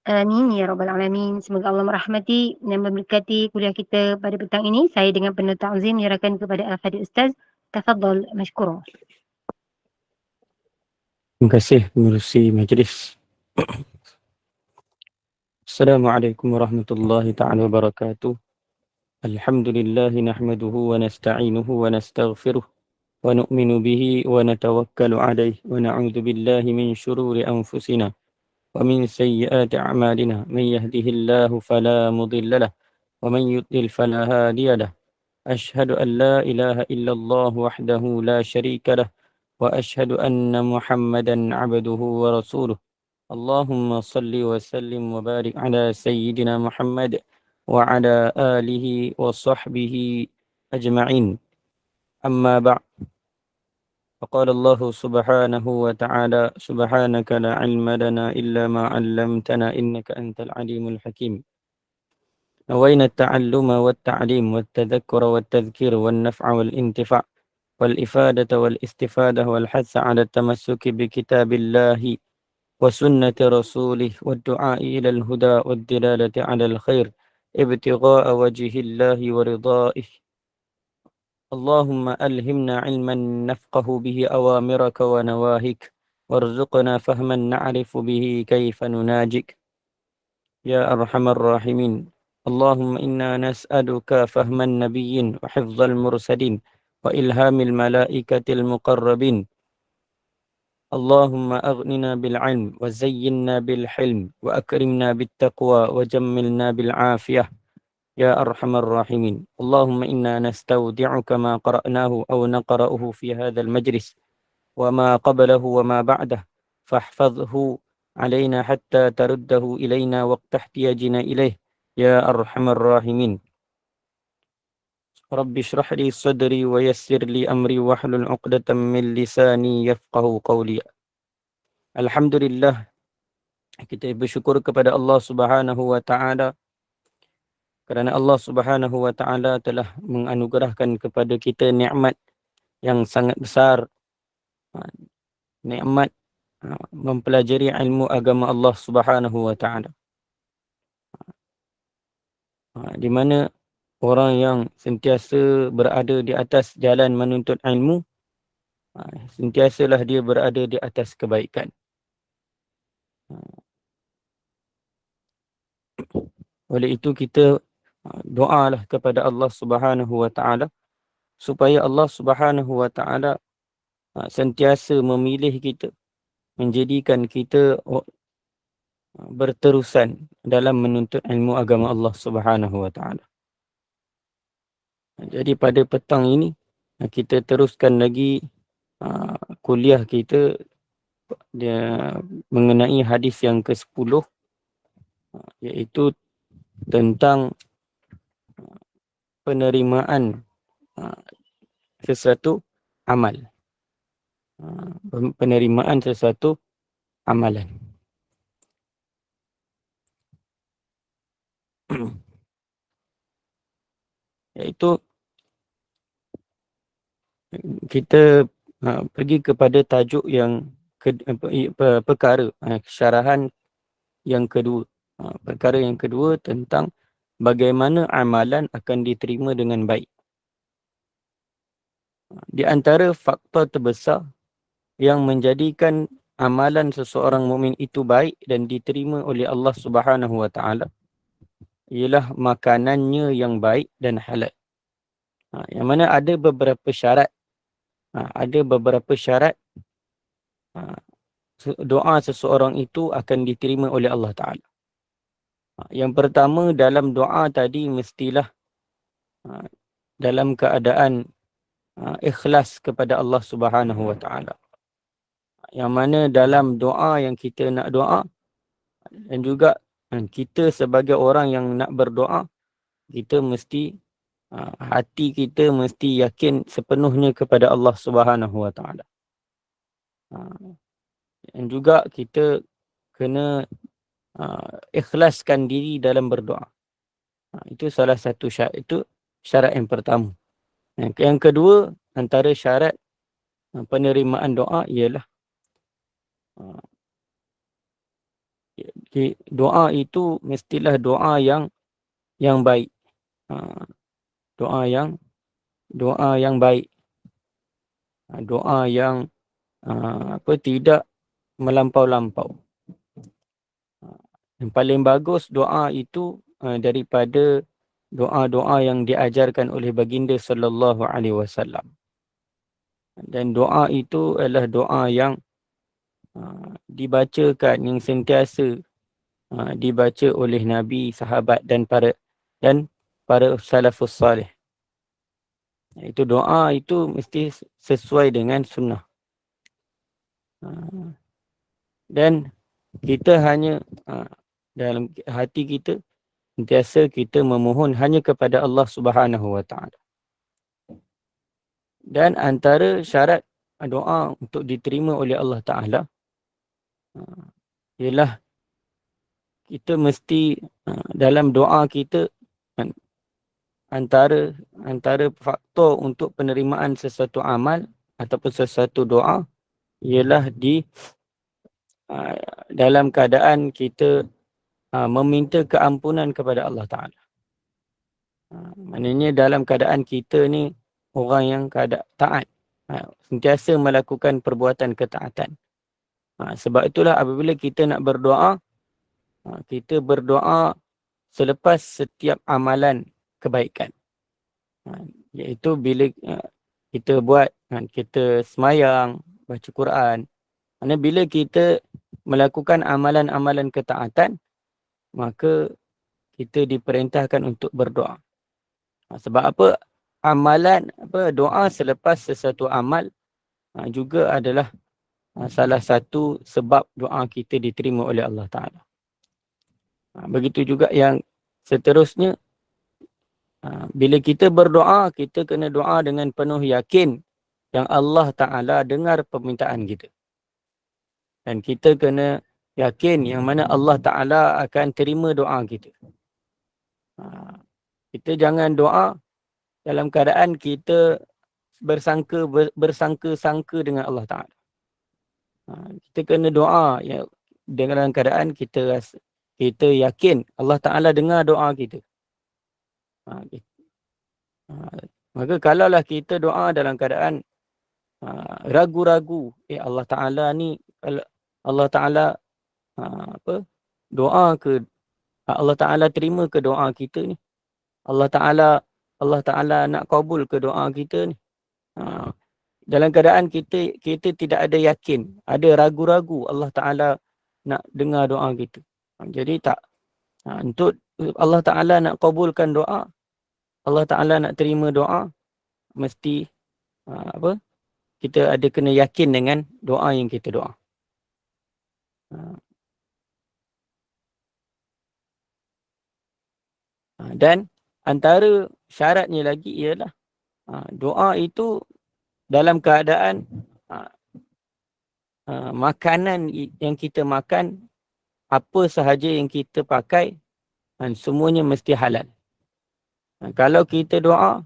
Amin ya rabbal alamin. Semoga Allah merahmati dan memberkati kuliah kita pada petang ini. Saya dengan penuh ta'zim menyerahkan kepada Al-Fadhil Ustaz. Tafadhal mashkura. Terima kasih pengerusi majlis. Assalamualaikum warahmatullahi ta'ala wabarakatuh. Alhamdulillah nahmaduhu wa nasta'inuhu wa nastaghfiruh wa nu'minu bihi wa natawakkalu alaih wa na'udzu billahi min syururi anfusina wa min sayyiati a'malina. Man yahdihillahu fala mudilla lah wa man yudlil fala hadiya lah. Ashhadu an la ilaha illallah wahdahu la syarika lah wa ashhadu anna Muhammadan 'abduhu wa rasuluh. اللهم صل وسلم وبارك على سيدنا محمد وعلى آله وصحبه أجمعين. أما بعد، فقال الله سبحانه وتعالى: سبحانك لا علم لنا إلا ما علمتنا إنك أنت العليم الحكيم. نوينا التعلم والتعليم والتذكر والتذكير والنفع والانتفاع والإفادة والاستفادة والحث على التمسك بكتاب الله وسنة رسوله والدعاء إلى الهدى والدلالة على الخير ابتغاء وجه الله ورضائه. اللهم ألهمنا علما نفقه به أوامرك ونواهيك وارزقنا فهما نعرف به كيف نناجك يا أرحم الراحمين. اللهم إنا نسألك فهم النبيين وحفظ المرسلين وإلهام الملائكة المقربين. اللهم أغننا بالعلم وزينا بالحلم وأكرمنا بالتقوى وجملنا بالعافية يا أرحم الراحمين. اللهم إنا نستودعك ما قرأناه أو نقرأه في هذا المجلس وما قبله وما بعده، فاحفظه علينا حتى ترده إلينا وقت احتياجنا إليه يا أرحم الراحمين. رب اشرح لي صدري ويسر لي أمري واحلل عقدة من لساني يفقه قولي. Alhamdulillah, kita bersyukur kepada Allah Subhanahu wa taala kerana Allah Subhanahu wa taala telah menganugerahkan kepada kita nikmat yang sangat besar, nikmat mempelajari ilmu agama Allah Subhanahu wa taala. Di mana orang yang sentiasa berada di atas jalan menuntut ilmu, sentiasalah dia berada di atas kebaikan. Oleh itu kita doalah kepada Allah Subhanahu wa taala supaya Allah Subhanahu wa taala sentiasa memilih kita, menjadikan kita berterusan dalam menuntut ilmu agama Allah Subhanahu wa taala. Jadi pada petang ini kita teruskan lagi kuliah kita mengenai hadis yang ke-10, iaitu tentang penerimaan sesuatu amal. Penerimaan sesuatu amalan. Iaitu kita pergi kepada tajuk yang perkara syarahan yang kedua. Perkara yang kedua tentang bagaimana amalan akan diterima dengan baik. Di antara faktor terbesar yang menjadikan amalan seseorang mukmin itu baik dan diterima oleh Allah Subhanahu wa taala ialah makanannya yang baik dan halal. Yang mana ada beberapa syarat. Ada beberapa syarat doa seseorang itu akan diterima oleh Allah Ta'ala. Yang pertama, dalam doa tadi mestilah dalam keadaan ikhlas kepada Allah Subhanahu wa taala. Yang mana dalam doa yang kita nak doa, dan juga kita sebagai orang yang nak berdoa, kita mesti hati kita mesti yakin sepenuhnya kepada Allah Subhanahu wa taala. Dan juga kita kena ikhlaskan diri dalam berdoa. Itu salah satu syarat, itu syarat yang pertama. Yang kedua, antara syarat penerimaan doa ialah Doa itu mestilah doa yang baik. Doa yang baik. Doa yang tidak melampau-lampau. Yang paling bagus doa itu daripada doa-doa yang diajarkan oleh baginda sallallahu alaihi wasallam. Dan doa itu adalah doa yang dibacakan, yang sentiasa dibaca oleh Nabi, sahabat dan para salafus salih. Itu doa itu mesti sesuai dengan sunnah. Dan kita hanya dalam hati kita sentiasa kita memohon hanya kepada Allah Subhanahu wa taala. Dan antara syarat doa untuk diterima oleh Allah Taala ialah kita mesti dalam doa kita antara faktor untuk penerimaan sesuatu amal ataupun sesuatu doa ialah dalam keadaan kita meminta keampunan kepada Allah Taala. Maknanya dalam keadaan kita ni orang yang taat, sentiasa melakukan perbuatan ketaatan. Sebab itulah apabila kita nak berdoa, kita berdoa selepas setiap amalan kebaikan. Iaitu bila kita buat, kita semayang, baca Quran. Maksudnya bila kita melakukan amalan-amalan ketaatan, maka kita diperintahkan untuk berdoa. Sebab apa? Doa selepas sesuatu amal juga adalah salah satu sebab doa kita diterima oleh Allah Ta'ala. Begitu juga yang seterusnya, bila kita berdoa, kita kena doa dengan penuh yakin yang Allah Ta'ala dengar permintaan kita. Dan kita kena yakin yang mana Allah Ta'ala akan terima doa kita. Kita jangan doa dalam keadaan kita bersangka-sangka dengan Allah Ta'ala. Kita kena doa dalam keadaan kita yakin Allah Ta'ala dengar doa kita. Maka kalaulah kita doa dalam keadaan ragu-ragu, Allah Ta'ala ni, Allah Ta'ala doa ke, Allah Ta'ala terima ke doa kita ni, Allah Ta'ala nak kabul ke doa kita ni. Dalam keadaan kita tidak ada yakin, ada ragu-ragu Allah Ta'ala nak dengar doa kita. Jadi untuk Allah Ta'ala nak kabulkan doa, Allah Ta'ala nak terima doa, mesti kita ada kena yakin dengan doa yang kita doa. Dan antara syaratnya lagi ialah doa itu dalam keadaan makanan yang kita makan, apa sahaja yang kita pakai, semuanya mesti halal. Kalau kita doa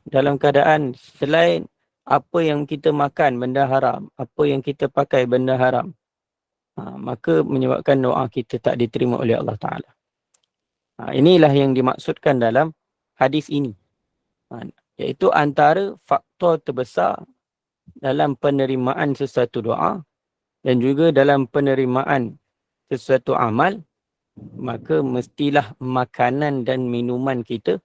dalam keadaan selain apa yang kita makan benda haram, apa yang kita pakai benda haram, maka menyebabkan doa kita tak diterima oleh Allah Ta'ala. Inilah yang dimaksudkan dalam hadis ini. Iaitu antara faktor terbesar dalam penerimaan sesuatu doa dan juga dalam penerimaan sesuatu amal, maka mestilah makanan dan minuman kita,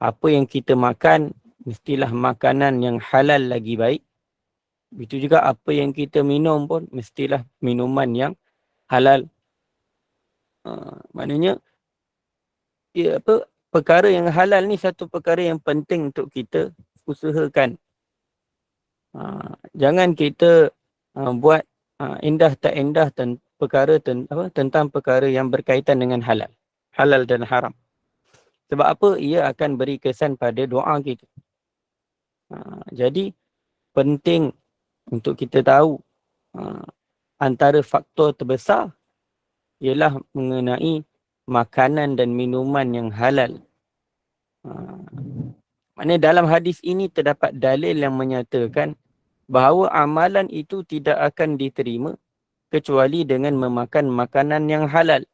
apa yang kita makan, mestilah makanan yang halal lagi baik. Begitu juga apa yang kita minum pun, mestilah minuman yang halal. Maknanya, perkara yang halal ni satu perkara yang penting untuk kita usahakan. Jangan kita buat indah tak indah tentang perkara yang berkaitan dengan halal dan haram. Sebab apa? Ia akan beri kesan pada doa kita. Jadi penting untuk kita tahu antara faktor terbesar ialah mengenai makanan dan minuman yang halal. Maknanya dalam hadis ini terdapat dalil yang menyatakan bahawa amalan itu tidak akan diterima kecuali dengan memakan makanan yang halal.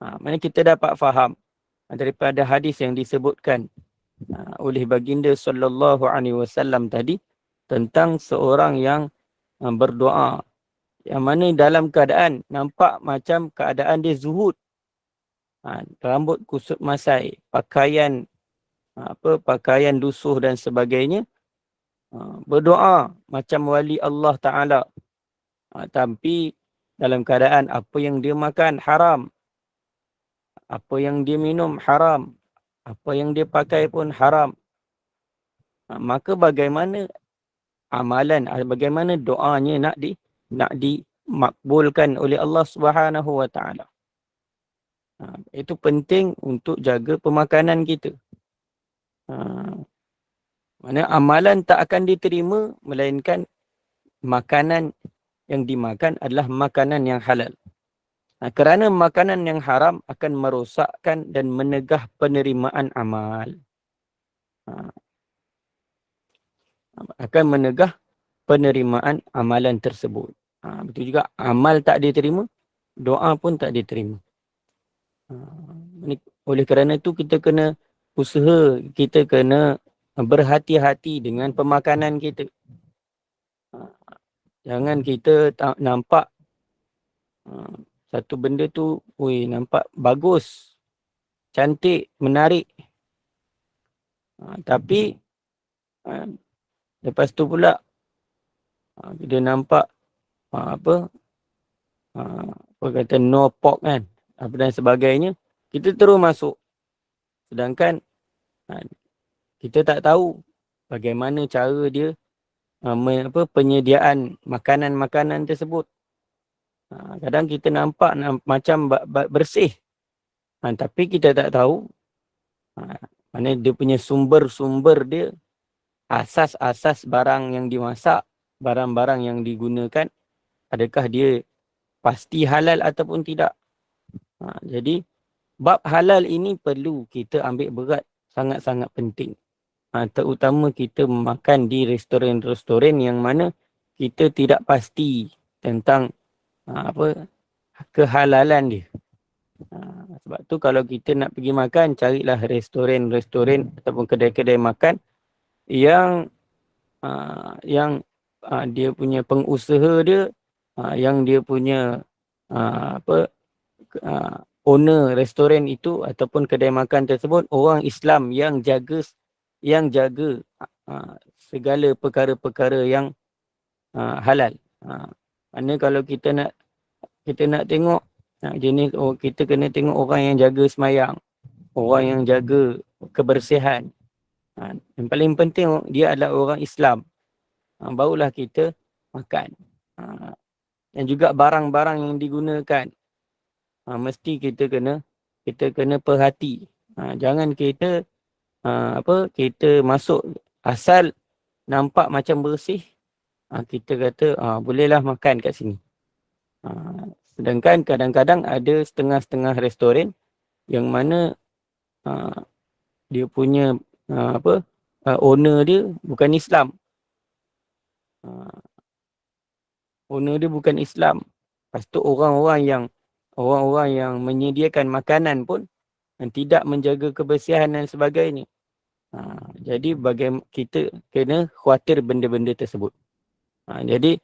Mana kita dapat faham daripada hadis yang disebutkan oleh baginda sallallahu alaihi wasallam tadi tentang seorang yang berdoa yang mana dalam keadaan nampak macam keadaan dia zuhud, rambut kusut masai, pakaian pakaian lusuh dan sebagainya, berdoa macam wali Allah Taala, tapi dalam keadaan apa yang dia makan haram, apa yang dia minum haram, apa yang dia pakai pun haram. Maka bagaimana amalan, bagaimana doanya nak dimakbulkan oleh Allah Subhanahu Wa Taala? Itu penting untuk jaga pemakanan kita. Mana amalan tak akan diterima melainkan makanan yang dimakan adalah makanan yang halal. Kerana makanan yang haram akan merosakkan dan menegah penerimaan amal. Akan menegah penerimaan amalan tersebut. Betul juga, amal tak diterima, doa pun tak diterima. Oleh kerana itu kita kena usaha, kita kena berhati-hati dengan pemakanan kita. Jangan kita nampak satu benda tu, nampak bagus, cantik, menarik. Tapi lepas tu pula kita nampak apa kata no pork kan, apa dan sebagainya, kita terus masuk. Sedangkan kita tak tahu bagaimana cara dia penyediaan makanan-makanan tersebut. Kadang kita nampak macam bersih, tapi kita tak tahu mana dia punya sumber-sumber dia, asas-asas barang yang dimasak, barang-barang yang digunakan, adakah dia pasti halal ataupun tidak. Jadi bab halal ini perlu kita ambil berat, sangat-sangat penting. Terutama kita makan di restoran-restoran yang mana kita tidak pasti tentang kehalalan dia. Sebab tu kalau kita nak pergi makan, carilah restoran-restoran ataupun kedai-kedai makan yang dia punya pengusaha dia, yang dia punya owner restoran itu ataupun kedai makan tersebut orang Islam yang jaga segala perkara-perkara yang halal. Mana kalau kita nak tengok jenis, kita kena tengok orang yang jaga semayang, orang yang jaga kebersihan. Yang paling penting dia adalah orang Islam. Barulah kita makan. Dan juga barang-barang yang digunakan, mesti kita kena perhati. Jangan kita kita masuk asal nampak macam bersih, kita kata bolehlah makan kat sini. Sedangkan kadang-kadang ada setengah-setengah restoran yang mana dia punya owner dia bukan Islam. Owner dia bukan Islam. Lepas tu orang-orang yang menyediakan makanan pun tidak menjaga kebersihan dan sebagainya. Jadi kita kena khawatir benda-benda tersebut. Jadi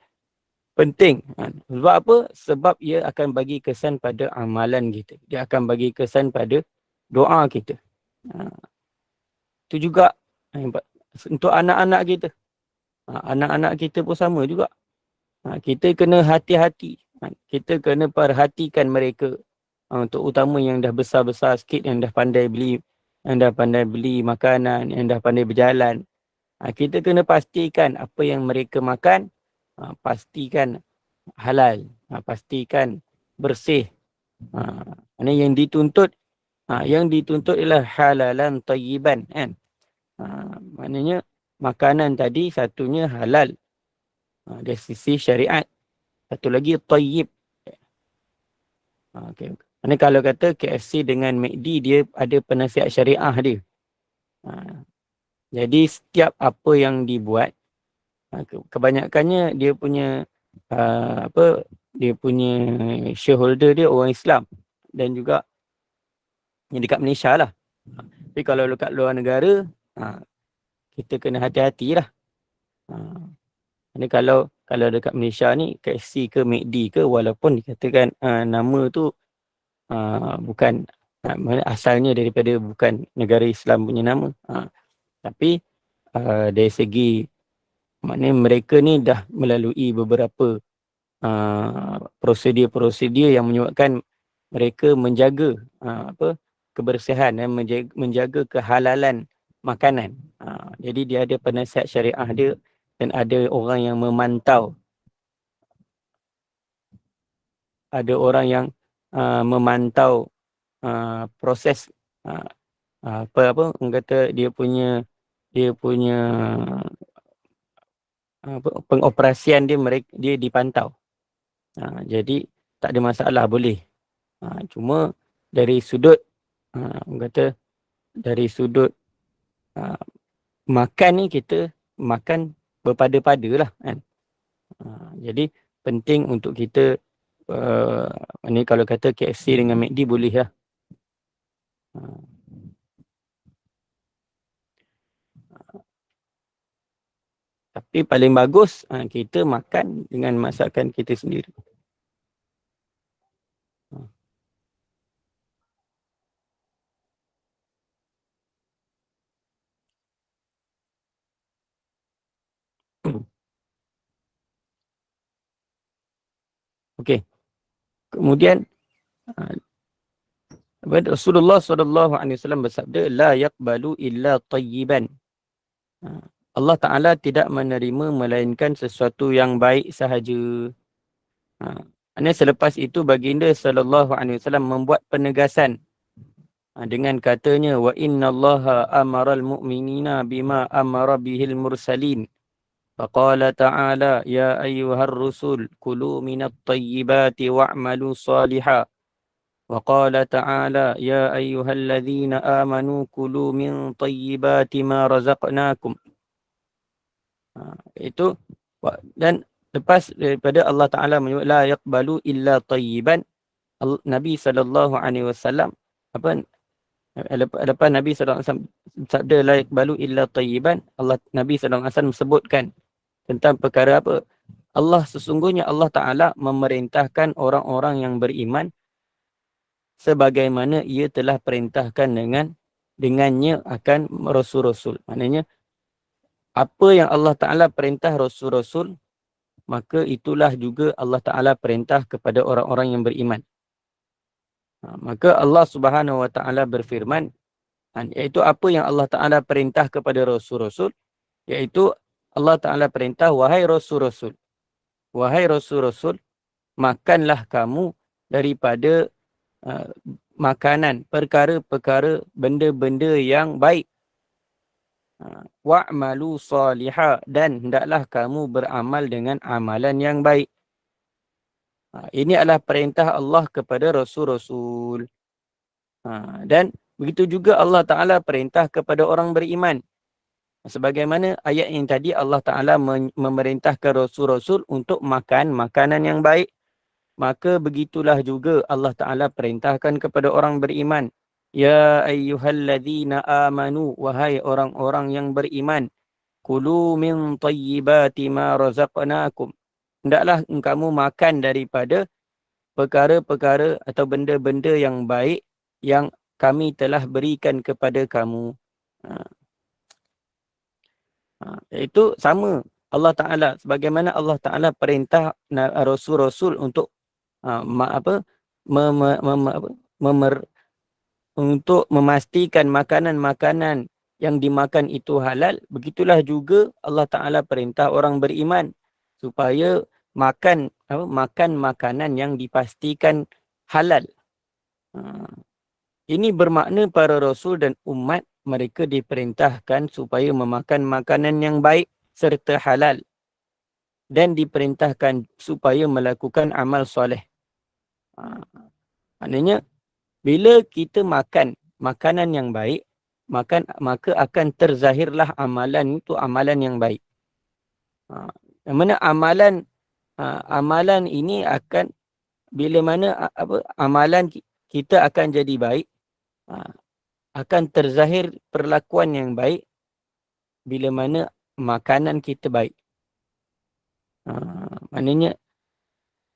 penting. Sebab apa? Sebab ia akan bagi kesan pada amalan kita. Dia akan bagi kesan pada doa kita. Itu juga untuk anak-anak kita. Anak-anak kita pun sama juga. Kita kena hati-hati. Kita kena perhatikan mereka. Untuk utama yang dah besar-besar sikit, yang dah pandai beli makanan, yang dah pandai berjalan. Kita kena pastikan apa yang mereka makan, pastikan halal, pastikan bersih. Yang dituntut ialah halalan tayyiban, kan? Maknanya makanan tadi satunya halal dari sisi syariat, satu lagi tayyib. Okay. Mana kalau kata KFC dengan McD, dia ada penasihat syariah dia. Jadi setiap apa yang dibuat, kebanyakannya dia punya dia punya shareholder dia orang Islam dan juga yang dekat Malaysia lah. Tapi kalau dekat luar negara, kita kena hati-hati lah. Ini kalau dekat Malaysia ni, KFC ke McD ke, walaupun dikatakan nama tu bukan, asalnya daripada bukan negara Islam punya nama. Tapi dari segi, maknanya mereka ni dah melalui beberapa prosedur-prosedur yang menyebabkan mereka menjaga kebersihan dan menjaga kehalalan makanan. Jadi dia ada penasihat syariah dia dan ada orang yang memantau. Ada orang yang memantau proses apa orang kata dia punya pengoperasian dia dipantau. Jadi tak ada masalah, boleh. Cuma dari sudut orang kata dari sudut makan ni, kita makan berpada-pada lah kan. Jadi penting untuk kita ni kalau kata KFC dengan McD boleh lah. Tapi paling bagus kita makan dengan masakan kita sendiri. Okey. Kemudian Rasulullah SAW bersabda, la yaqbalu illa tayyiban. Allah Ta'ala tidak menerima melainkan sesuatu yang baik sahaja. Selepas itu baginda SAW membuat penegasan dengan katanya, wa innallaha amaral mu'minina bima amara bihil mursalin. Faqala ta'ala, ya ayyuhar rusul kulu minat tayyibati wa'malu salihah. وقال تعالى يا أيها الذين آمنوا كلوا من طيبات ما رزقناكم. Itu, dan lepas daripada Allah Ta'ala menyebut la yaqbalu illa tayyiban, Nabi SAW lepas Nabi SAW sabda la yaqbalu illa tayyiban, Nabi SAW sebutkan tentang perkara apa? Sesungguhnya Allah Ta'ala memerintahkan orang-orang yang beriman sebagaimana ia telah perintahkan dengannya akan rasul-rasul. Maknanya apa yang Allah Ta'ala perintah rasul-rasul, maka itulah juga Allah Ta'ala perintah kepada orang-orang yang beriman. Maka Allah Subhanahu Wa Ta'ala berfirman, iaitu apa yang Allah Ta'ala perintah kepada rasul-rasul, iaitu Allah Ta'ala perintah, wahai rasul-rasul, makanlah kamu daripada makanan, perkara-perkara, benda-benda yang baik. Wa'malu salihah, dan hendaklah kamu beramal dengan amalan yang baik. Ini adalah perintah Allah kepada rasul-rasul. Dan begitu juga Allah Ta'ala perintah kepada orang beriman. Sebagaimana ayat yang tadi, Allah Ta'ala memerintahkan rasul-rasul untuk makan makanan yang baik. Maka begitulah juga Allah Ta'ala perintahkan kepada orang beriman. Ya ayyuhalladzina amanu, wahai orang-orang yang beriman. Kulu min tayyibati ma razaqnakum. Hendaklah kamu makan daripada perkara-perkara atau benda-benda yang baik yang kami telah berikan kepada kamu. Itu sama Allah Ta'ala. Sebagaimana Allah Ta'ala perintah rasul-rasul untuk untuk memastikan makanan-makanan yang dimakan itu halal, begitulah juga Allah Ta'ala perintah orang beriman supaya makan makanan yang dipastikan halal. Ini bermakna para rasul dan umat mereka diperintahkan supaya memakan makanan yang baik serta halal, dan diperintahkan supaya melakukan amal soleh. Maknanya bila kita makan makanan yang baik, maka akan terzahirlah amalan itu amalan yang baik. Yang mana amalan amalan ini akan, bila mana amalan kita akan jadi baik, akan terzahir perlakuan yang baik bila mana makanan kita baik. Maknanya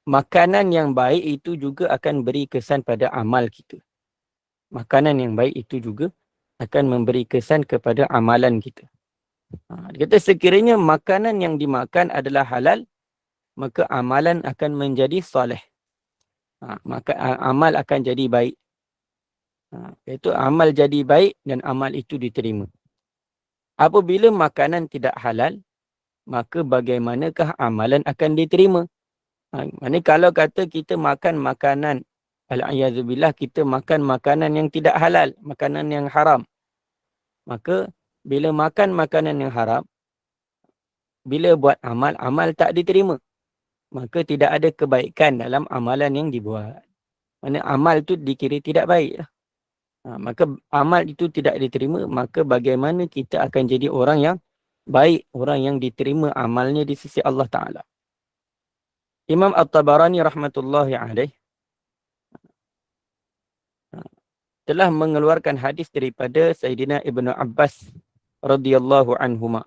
makanan yang baik itu juga akan beri kesan pada amal kita. Makanan yang baik itu juga akan memberi kesan kepada amalan kita. Dia kata sekiranya makanan yang dimakan adalah halal, maka amalan akan menjadi soleh. Maka amal akan jadi baik. Iaitu amal jadi baik dan amal itu diterima. Apabila makanan tidak halal, maka bagaimanakah amalan akan diterima? Maksudnya kalau kata kita makan makanan, al-a'yadzubillah, kita makan makanan yang tidak halal, makanan yang haram. Maka bila makan makanan yang haram, bila buat amal, amal tak diterima. Maka tidak ada kebaikan dalam amalan yang dibuat. Maksudnya amal itu dikira tidak baik. Maka amal itu tidak diterima, maka bagaimana kita akan jadi orang yang baik, orang yang diterima amalnya di sisi Allah Ta'ala. Imam At-Tabarani rahmatullahi alaih telah mengeluarkan hadis daripada Sayyidina Ibnu Abbas radhiyallahu anhuma.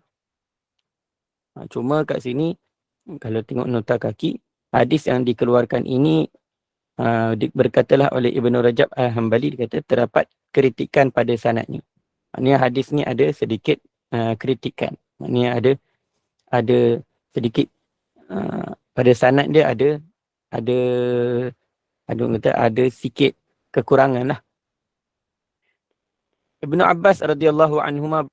Cuma kat sini, kalau tengok nota kaki, hadis yang dikeluarkan ini berkatalah oleh Ibnu Rajab Al-Hambali, dikata terdapat kritikan pada sanadnya. Maknanya hadis ni ada sedikit kritikan. Maknanya ada sedikit pada sanad dia ada sikit kekurangan lah. Ibnu Abbas radhiyallahu anhuma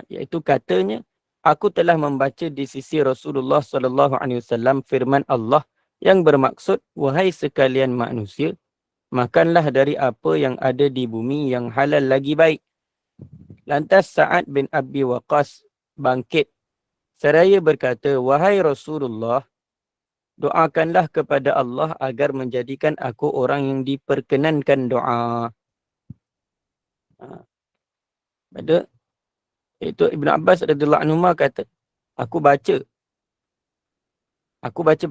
iaitu katanya, aku telah membaca di sisi Rasulullah sallallahu alaihi wasallam firman Allah yang bermaksud, wahai sekalian manusia, makanlah dari apa yang ada di bumi yang halal lagi baik. Lantas Sa'ad bin Abi Waqqas bangkit seraya berkata, wahai Rasulullah, doakanlah kepada Allah agar menjadikan aku orang yang diperkenankan doa. Pada itu Ibn Abbas radhiyallahu anhu kata, aku baca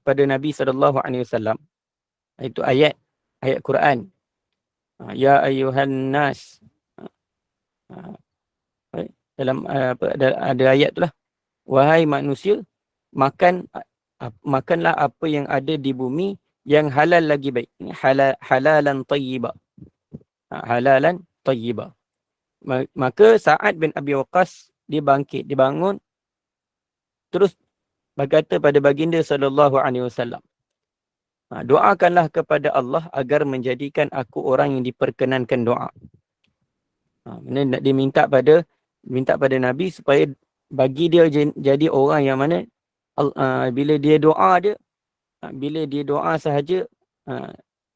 pada Nabi sallallahu alaihi wasallam, itu ayat Quran. Ya ayyuhan nas. Dalam ada ayat tu lah. Wahai manusia, makanlah apa yang ada di bumi yang halal lagi baik. Halalan tayyiba. Halalan tayyiba. Maka Sa'ad bin Abi Waqqas dia bangkit, dia bangun, terus berkata pada baginda sallallahu alaihi wasallam, doakanlah kepada Allah agar menjadikan aku orang yang diperkenankan doa. Dia minta pada Nabi supaya bagi dia jadi orang yang mana bila dia doa sahaja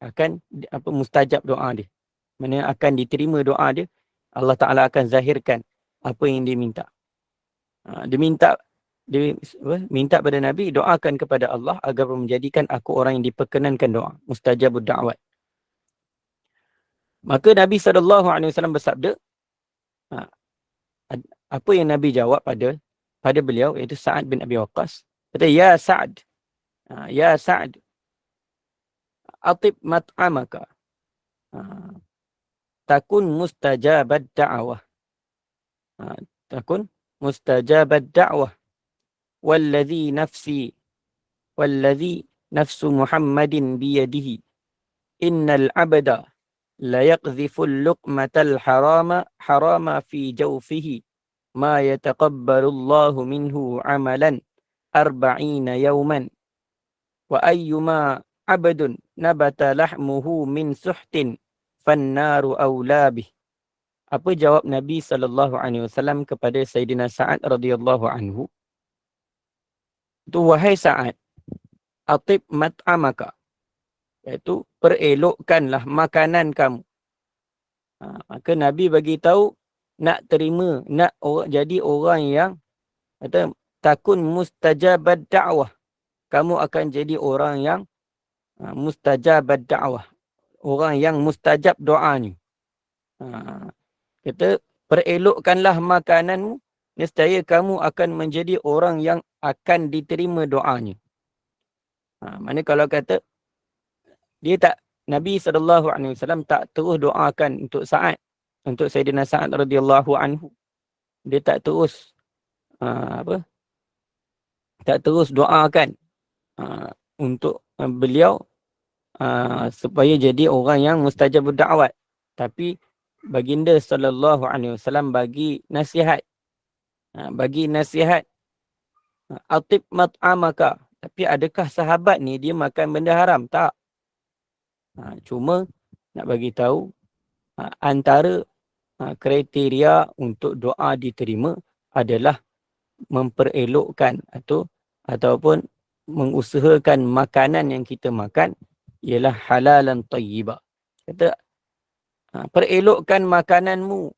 akan mustajab doa dia. Mana akan diterima doa dia, Allah Ta'ala akan zahirkan apa yang dia minta. Dia minta pada Nabi, doakan kepada Allah agar menjadikan aku orang yang diperkenankan doa, mustajabud da'wat. Maka Nabi SAW bersabda, apa yang Nabi jawab pada beliau, iaitu Sa'ad bin Abi Waqqas. Kata, ya Sa'ad, atib mat'amaka, takun mustajabad da'wah. Takun mustajabad da'wah. Walladhi nafsu Muhammadin biyadihi. Innal abda la yaqdhiful luqmatal harama fi jawfihi. Ma yataqabbalullahu minhu amalan 40 yawman. Wa ayyuma abdun nabata lahmuhu min suhtin fannaru awlabih. Apa jawab Nabi SAW kepada Sayyidina Sa'ad radhiyallahu anhu? Itu, wahai Sa'ad, atib mat'amaka, iaitu perelokkanlah makanan kamu. Maka Nabi bagi tahu, nak jadi orang yang kata, takun mustajabad da'wah. Kamu akan jadi orang yang mustajabad da'wah. Orang yang mustajab doanya. Kata, perelokkanlah makananmu, nescaya kamu akan menjadi orang yang akan diterima doanya. Mana kalau kata dia tak, Nabi SAW tak terus doakan untuk Sa'ad, untuk Sayyidina Sa'ad radhiyallahu anhu. Dia tak terus tak terus doakan untuk beliau supaya jadi orang yang mustajab da'wat. Tapi baginda SAW bagi nasihat. Bagi nasihat. Atib mat'amaka. Tapi adakah sahabat ni dia makan benda haram? Tak. Cuma nak bagi tahu antara kriteria untuk doa diterima adalah memperelokkan ataupun mengusahakan makanan yang kita makan ialah halalan tayyiba. Kata perelokkan makananmu,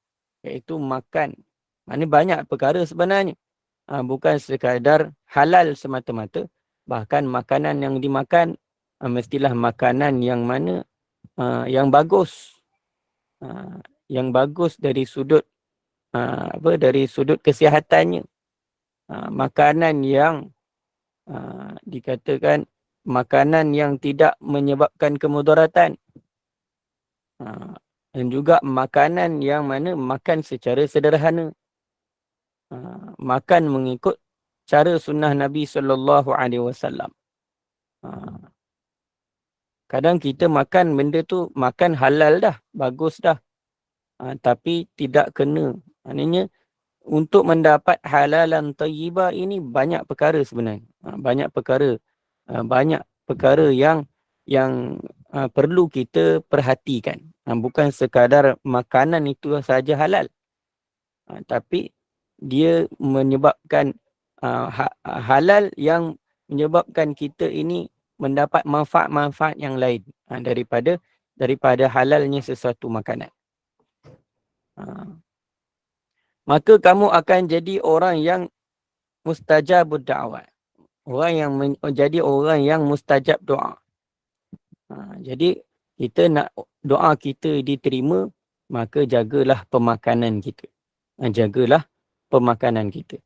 iaitu makan. Mana banyak perkara sebenarnya. Bukan sekadar halal semata-mata. Bahkan makanan yang dimakan mestilah makanan yang mana yang bagus. Yang bagus dari sudut dari sudut kesihatannya. Makanan yang dikatakan makanan yang tidak menyebabkan kemudaratan. Dan juga makanan yang mana makan secara sederhana. Makan mengikut cara sunnah Nabi SAW. Kadang kita makan benda tu, makan halal dah, bagus dah. Tapi tidak kena. Maknanya, untuk mendapat halalan tayyiba ini banyak perkara sebenarnya. Banyak perkara yang perlu kita perhatikan. Bukan sekadar makanan itu saja halal. Tapi dia menyebabkan halal yang menyebabkan kita ini mendapat manfaat-manfaat yang lain daripada halalnya sesuatu makanan. Maka kamu akan jadi orang yang mustajabud da'wat. Orang yang menjadi orang yang mustajab doa. Jadi kita nak doa kita diterima, maka jagalah pemakanan kita. Jagalah pemakanan kita.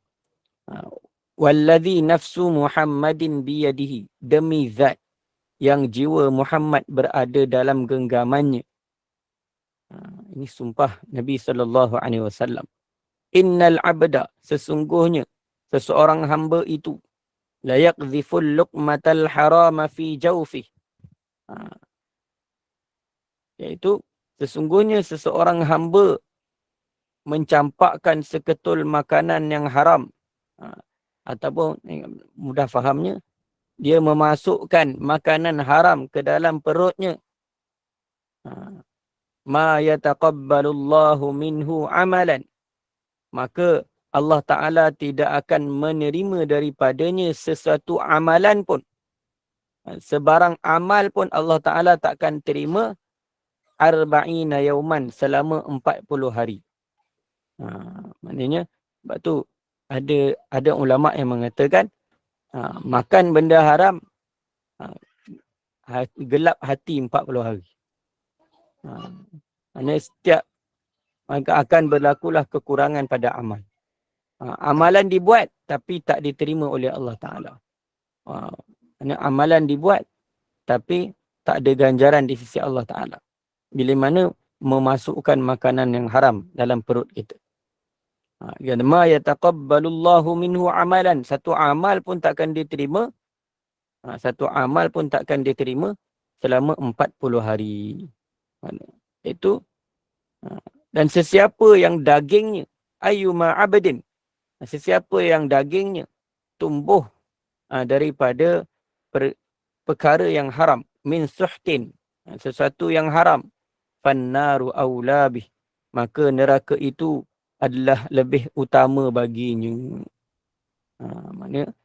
Walladhi nafsu Muhammadin biyadihi. Demi zat yang jiwa Muhammad berada dalam genggamannya. Ini sumpah Nabi SAW. Innal abda, sesungguhnya seseorang hamba itu la yaqdhiful luqmatal harama fi jawfih. Iaitu sesungguhnya seseorang hamba mencampakkan seketul makanan yang haram. Ataupun mudah fahamnya, dia memasukkan makanan haram ke dalam perutnya. Ma yataqabbalullahu minhu amalan. Maka Allah Ta'ala tidak akan menerima daripadanya sesuatu amalan pun. Sebarang amal pun Allah Ta'ala takkan terima arba'ina yauman, selama 40 hari. Maknanya, sebab tu ada ulama yang mengatakan makan benda haram gelap hati 40 hari. Maknanya setiap maka akan berlakulah kekurangan pada amal. Amalan dibuat tapi tak diterima oleh Allah Ta'ala. Amalan dibuat tapi tak ada ganjaran di sisi Allah Ta'ala. Bila mana memasukkan makanan yang haram dalam perut kita. Ma yataqabbalullahu minhu amalan. Satu amal pun takkan diterima. Satu amal pun takkan diterima selama 40 hari. Itu. Dan sesiapa yang dagingnya, ayyuma abdin, sesiapa yang dagingnya tumbuh daripada perkara yang haram, min suhtin, sesuatu yang haram, fannaru awlabih, maka neraka itu adalah lebih utama baginya. Maknanya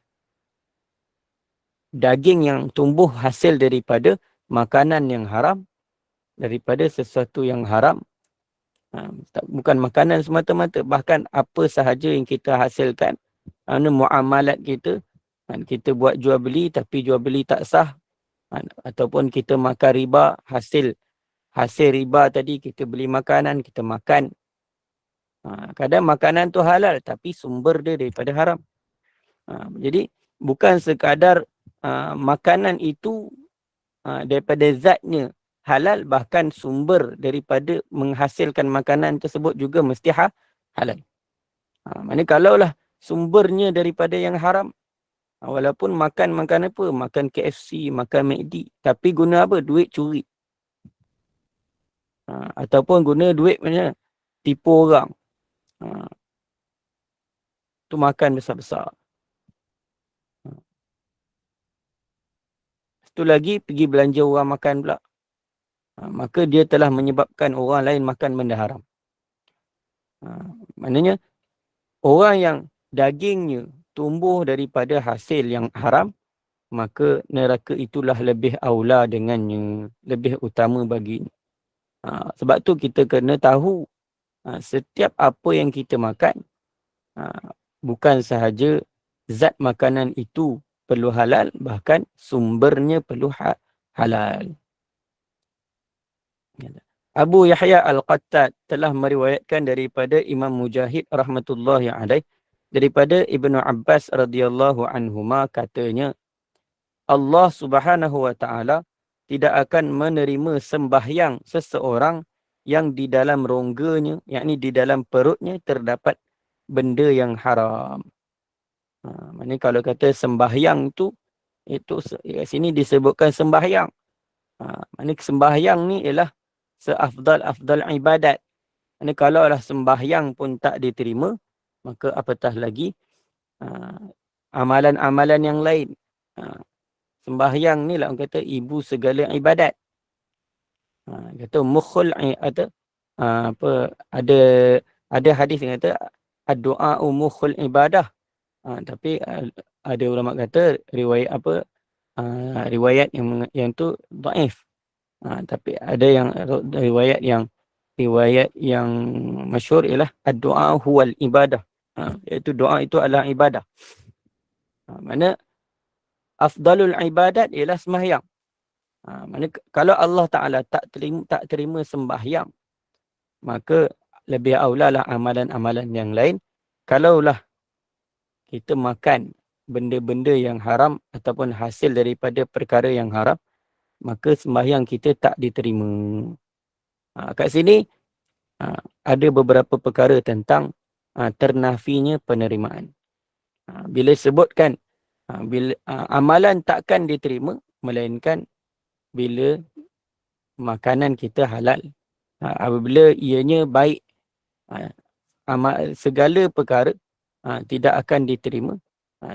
daging yang tumbuh hasil daripada makanan yang haram, daripada sesuatu yang haram, bukan makanan semata-mata, bahkan apa sahaja yang kita hasilkan, muamalat kita, kita buat jual beli tapi jual beli tak sah, ataupun kita makan riba, hasil riba tadi kita beli makanan, kita makan. Kadang makanan tu halal tapi sumber dia daripada haram. Jadi bukan sekadar makanan itu daripada zatnya halal, bahkan sumber daripada menghasilkan makanan tersebut juga mesti halal. Maknanya kalaulah sumbernya daripada yang haram, walaupun makan apa, makan KFC, makan McD, tapi guna apa? Duit curi. Ataupun guna duit mana? Tipu orang. Tu makan besar-besar. Satu lagi pergi belanja orang makan pula. Maka dia telah menyebabkan orang lain makan benda haram. Maknanya orang yang dagingnya tumbuh daripada hasil yang haram, maka neraka itulah lebih aula dengannya, lebih utama baginya. Sebab tu kita kena tahu setiap apa yang kita makan, bukan sahaja zat makanan itu perlu halal, bahkan sumbernya perlu halal. Abu Yahya Al-Qattat telah meriwayatkan daripada Imam Mujahid rahmatullahi alaih, daripada Ibnu Abbas radhiyallahu anhuma, katanya, Allah Subhanahu wa taala tidak akan menerima sembahyang seseorang yang di dalam rongganya, yakni di dalam perutnya terdapat benda yang haram. Maknanya kalau kata sembahyang itu kat sini disebutkan sembahyang. Maknanya sembahyang ni ialah seafdal ibadat. Maknanya kalaulah sembahyang pun tak diterima, maka apatah lagi amalan-amalan yang lain. Sembahyang ni lah orang kata ibu segala ibadat. Kata mukhul atau apa, ada hadis yang kata ad-du'a mukhul ibadah. Tapi ada ulama kata riwayat apa, riwayat yang tu dhaif. Tapi ada yang riwayat yang masyhur ialah ad-du'a huwal ibadah. Iaitu doa itu adalah ibadah. Mana afdalul ibadat ialah sembahyang. Mana kalau Allah Taala tak terima sembahyang, maka lebih aulalah amalan-amalan yang lain. Kalaulah kita makan benda-benda yang haram ataupun hasil daripada perkara yang haram, maka sembahyang kita tak diterima. Kat sini ada beberapa perkara tentang ternafinya penerimaan. Bila sebutkan bila amalan takkan diterima melainkan bila makanan kita halal. Apabila ianya baik, segala perkara tidak akan diterima.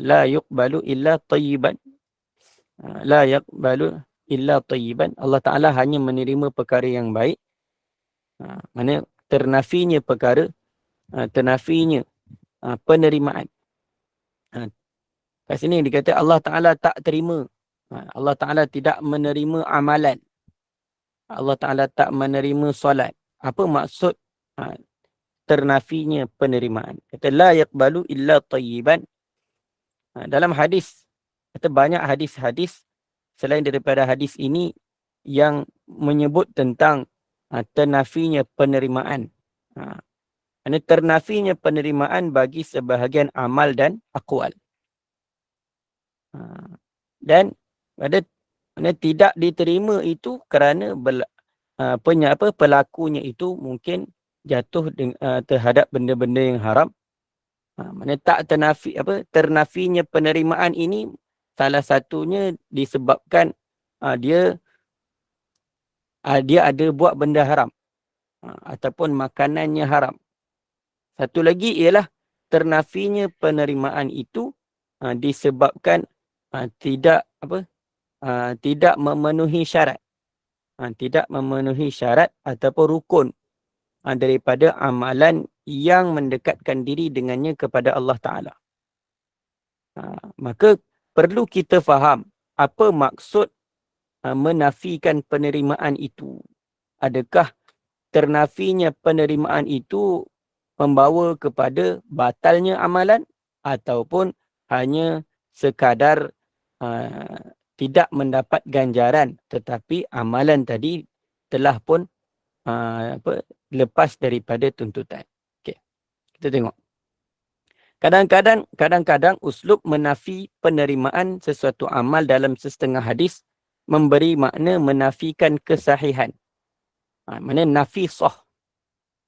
La yuqbalu illa tayyiban. La yuqbalu illa tayyiban. Allah Ta'ala hanya menerima perkara yang baik. Mana ternafinya perkara, ternafinya penerimaan. Kat sini dikata Allah Ta'ala tak terima. Allah Ta'ala tidak menerima amalan. Allah Ta'ala tak menerima solat. Apa maksud ternafinya penerimaan? Kata la yaqbalu illa tayyiban. Dalam hadis, kata banyak hadis-hadis selain daripada hadis ini yang menyebut tentang ternafinya penerimaan. Ternafinya penerimaan bagi sebahagian amal dan aqwal. Dan tidak diterima itu kerana pelakunya itu mungkin jatuh terhadap benda-benda yang haram. Maknanya tak ternafinya penerimaan ini salah satunya disebabkan dia ada buat benda haram ataupun makanannya haram. Satu lagi ialah ternafinya penerimaan itu disebabkan tidak memenuhi syarat. Tidak memenuhi syarat ataupun rukun daripada amalan yang mendekatkan diri dengannya kepada Allah Ta'ala. Maka perlu kita faham apa maksud menafikan penerimaan itu. Adakah ternafinya penerimaan itu membawa kepada batalnya amalan ataupun hanya sekadar tidak mendapat ganjaran tetapi amalan tadi telah pun lepas daripada tuntutan. Okey. Kita tengok. Kadang-kadang uslub menafi penerimaan sesuatu amal dalam setengah hadis memberi makna menafikan kesahihan. Mana nafi sah.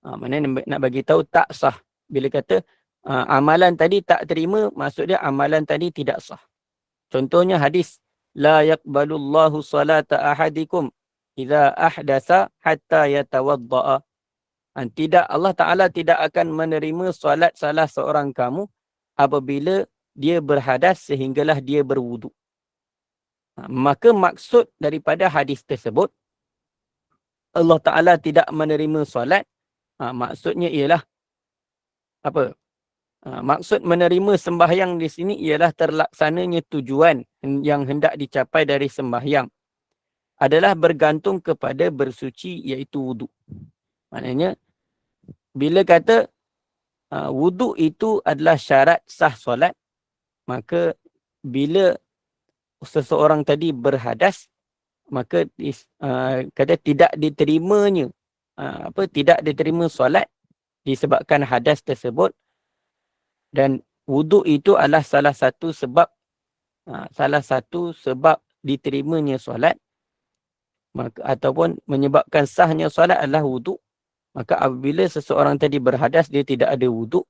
Mana nak bagi tahu tak sah. Bila kata amalan tadi tak terima, maksud dia amalan tadi tidak sah. Contohnya hadis la yaqbalullahu salata ahadikum idza ahdasa hatta yatawaddaa. Tidak, Allah Ta'ala tidak akan menerima solat salah seorang kamu apabila dia berhadas sehinggalah dia berwudu. Maka maksud daripada hadis tersebut, Allah Ta'ala tidak menerima solat, maksudnya ialah apa? Maksud menerima sembahyang di sini ialah terlaksananya tujuan yang hendak dicapai dari sembahyang adalah bergantung kepada bersuci iaitu wudu. Maknanya, bila kata wudu itu adalah syarat sah solat, maka bila seseorang tadi berhadas, maka kata tidak diterimanya tidak diterima solat disebabkan hadas tersebut, dan wudu itu adalah salah satu sebab diterimanya solat, maka ataupun menyebabkan sahnya solat adalah wudu. Maka apabila seseorang tadi berhadas, dia tidak ada wudu,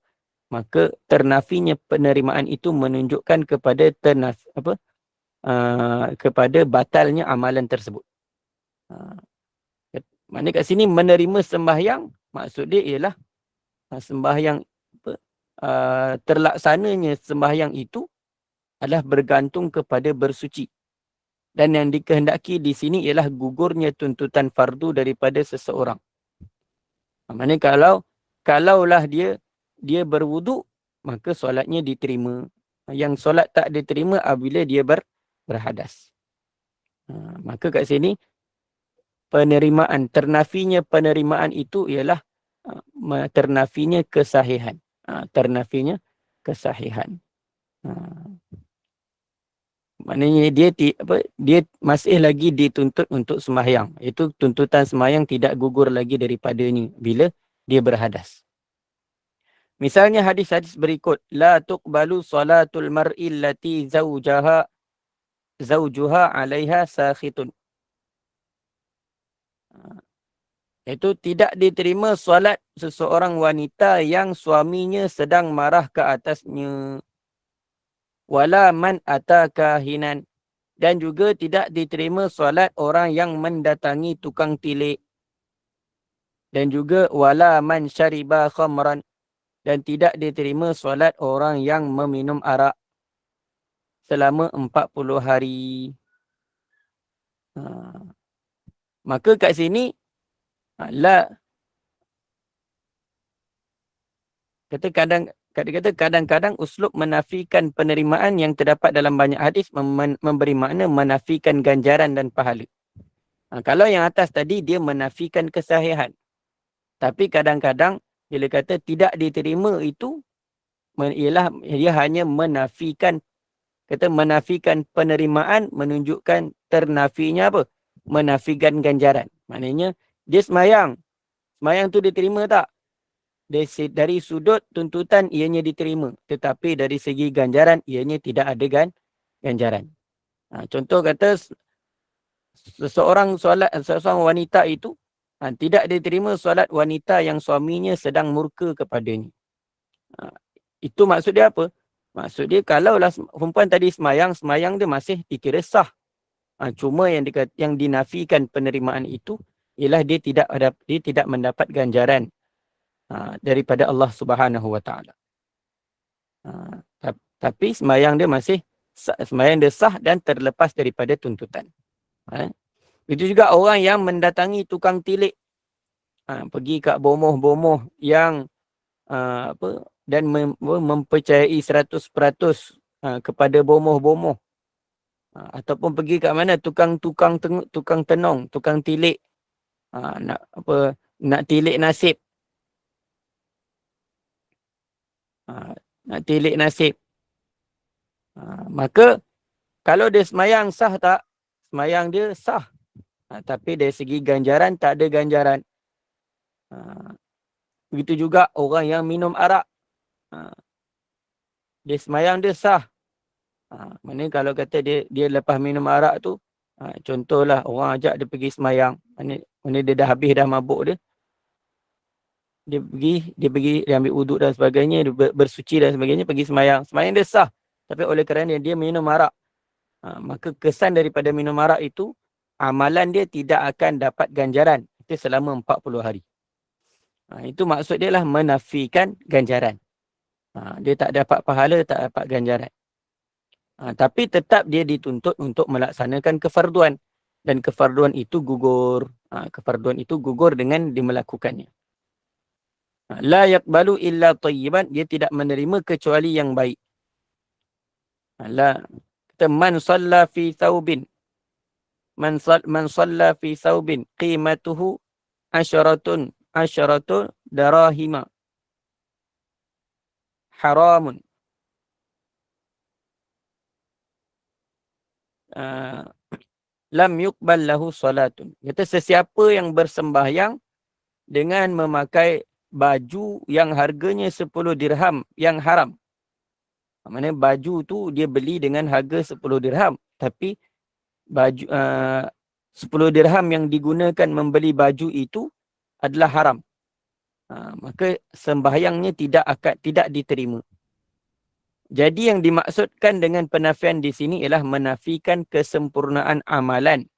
maka ternafinya penerimaan itu menunjukkan kepada kepada batalnya amalan tersebut. Maknanya kat sini menerima sembahyang, maksud dia ialah sembahyang terlaksananya sembahyang itu adalah bergantung kepada bersuci. Dan yang dikehendaki di sini ialah gugurnya tuntutan fardu daripada seseorang. Maknanya kalaulah dia berwudu, maka solatnya diterima. Yang solat tak diterima apabila dia berhadas. Maka kat sini ternafinya penerimaan itu ialah ternafinya kesahihan. Ternafinya kesahihan. Maknanya dia masih lagi dituntut untuk sembahyang. Itu tuntutan sembahyang tidak gugur lagi daripadanya bila dia berhadas. Misalnya hadis-hadis berikut, la tuqbalu salatul mar'i allati zawjuha 'alaiha sakhitun. Itu tidak diterima solat seseorang wanita yang suaminya sedang marah ke atasnya. Wala man atakahinan. Dan juga tidak diterima solat orang yang mendatangi tukang tilik. Dan juga wala man syariba khamran. Dan tidak diterima solat orang yang meminum arak selama 40 hari. Maka kat sini kadang-kadang uslub menafikan penerimaan yang terdapat dalam banyak hadis memberi makna menafikan ganjaran dan pahala. Kalau yang atas tadi dia menafikan kesahihan. Tapi kadang-kadang bila kata tidak diterima itu ialah dia hanya menafikan penerimaan, menunjukkan ternafinya apa? Menafikan ganjaran. Maknanya dia semayang tu diterima tak? Dari sudut tuntutan ianya diterima, tetapi dari segi ganjaran ianya tidak ada ganjaran. Contoh kata seseorang wanita itu tidak diterima solat wanita yang suaminya sedang murka kepadanya. Itu maksud dia apa? Maksud dia kalaulah perempuan tadi semayang dia masih dikira sah. Cuma yang dinafikan penerimaan itu ialah dia tidak mendapat ganjaran daripada Allah Subhanahu Wa Taala. Tapi sembahyang dia sah dan terlepas daripada tuntutan. Itu juga orang yang mendatangi tukang tilik, pergi kat bomoh-bomoh yang dan mempercayai 100% kepada bomoh-bomoh, ataupun pergi kat mana tukang tenung, tukang tilik, nak tilik nasib. Nak tilik nasib. Maka kalau dia semayang sah tak? Semayang dia sah. Tapi dari segi ganjaran tak ada ganjaran. Begitu juga orang yang minum arak. Dia semayang dia sah. Mana kalau kata dia lepas minum arak tu, contohlah orang ajak dia pergi semayang. Mana dia dah habis dah mabuk dia. Dia ambil wuduk dan sebagainya, dia bersuci dan sebagainya, pergi semayang. Semayang dia sah. Tapi oleh kerana dia minum arak, maka kesan daripada minum arak itu, amalan dia tidak akan dapat ganjaran. Itu selama 40 hari. Itu maksud dia lah menafikan ganjaran. Dia tak dapat pahala, tak dapat ganjaran. Tapi tetap dia dituntut untuk melaksanakan kefarduan. Dan kefarduan itu gugur. Kefarduan itu gugur dengan dimelakukannya. La yaqbalu illa tayyiban. Dia tidak menerima kecuali yang baik. Man salla fi thawbin. Man salla fi thawbin. Qimatuhu asyaratun darahima. Haramun. Lam yuqbal lahu salatun. Kata sesiapa yang bersembahyang dengan memakai baju yang harganya 10 dirham yang haram. Maksudnya baju tu dia beli dengan harga 10 dirham. Tapi baju 10 dirham yang digunakan membeli baju itu adalah haram. Maka sembahyangnya tidak diterima. Jadi yang dimaksudkan dengan penafian di sini ialah menafikan kesempurnaan amalan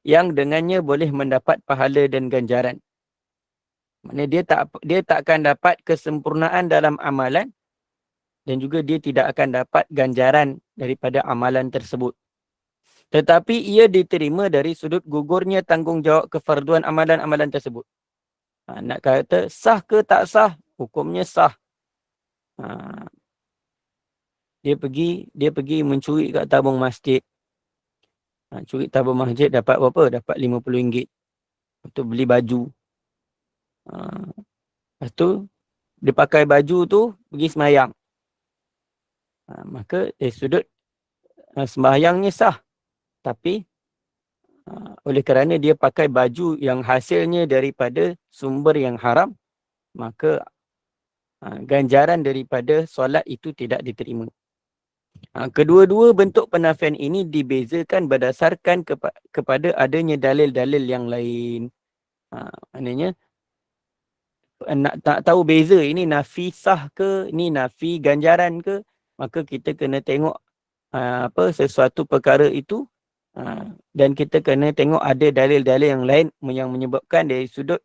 yang dengannya boleh mendapat pahala dan ganjaran. Maksudnya dia tak akan dapat kesempurnaan dalam amalan dan juga dia tidak akan dapat ganjaran daripada amalan tersebut. Tetapi ia diterima dari sudut gugurnya tanggungjawab kefarduan amalan-amalan tersebut. Nak kata sah ke tak sah, hukumnya sah. Dia pergi mencuri kat tabung masjid. Curi tabung masjid dapat berapa? Dapat RM50. Lepas tu beli baju. Lepas tu dia pakai baju tu pergi semayang. Maka dari sudut sembahyangnya sah. Tapi oleh kerana dia pakai baju yang hasilnya daripada sumber yang haram, maka ganjaran daripada solat itu tidak diterima. Kedua-dua bentuk penafian ini dibezakan berdasarkan kepada adanya dalil-dalil yang lain. Maknanya nak tahu beza ini nafi sah ke, ini nafi ganjaran ke, maka kita kena tengok sesuatu perkara itu dan kita kena tengok ada dalil-dalil yang lain yang menyebabkan dari sudut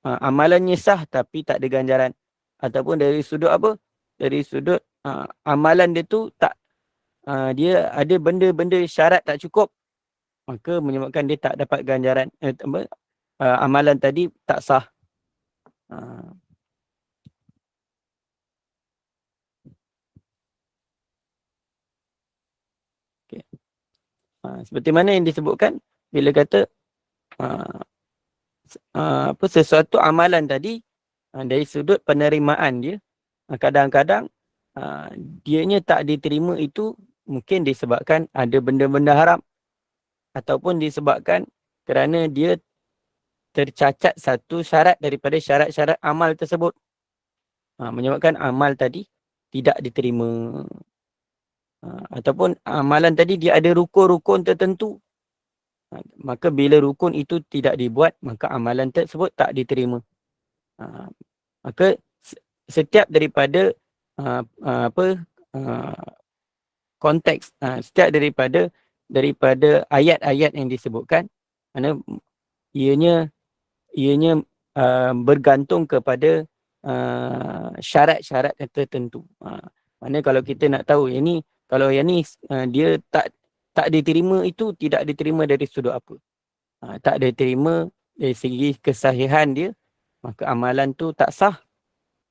amalannya sah tapi tak ada ganjaran, ataupun dari sudut apa? Dari sudut amalan dia tu tak dia ada benda-benda syarat tak cukup, maka menyebabkan dia tak dapat ganjaran, amalan tadi tak sah. Okay. Seperti mana yang disebutkan bila kata sesuatu amalan tadi dari sudut penerimaan dia, kadang-kadang dianya tak diterima itu mungkin disebabkan ada benda-benda haram ataupun disebabkan kerana dia tercacat satu syarat daripada syarat-syarat amal tersebut, menyebabkan amal tadi tidak diterima. Ataupun amalan tadi dia ada rukun-rukun tertentu, maka bila rukun itu tidak dibuat, maka amalan tersebut tak diterima. Maka setiap daripada konteks, setiap daripada ayat-ayat yang disebutkan, mana ianya bergantung kepada syarat-syarat tertentu. Mana kalau kita nak tahu ini, kalau yang ni dia tak diterima, itu tidak diterima dari sudut apa? Tak diterima dari segi kesahihan dia, maka amalan tu tak sah,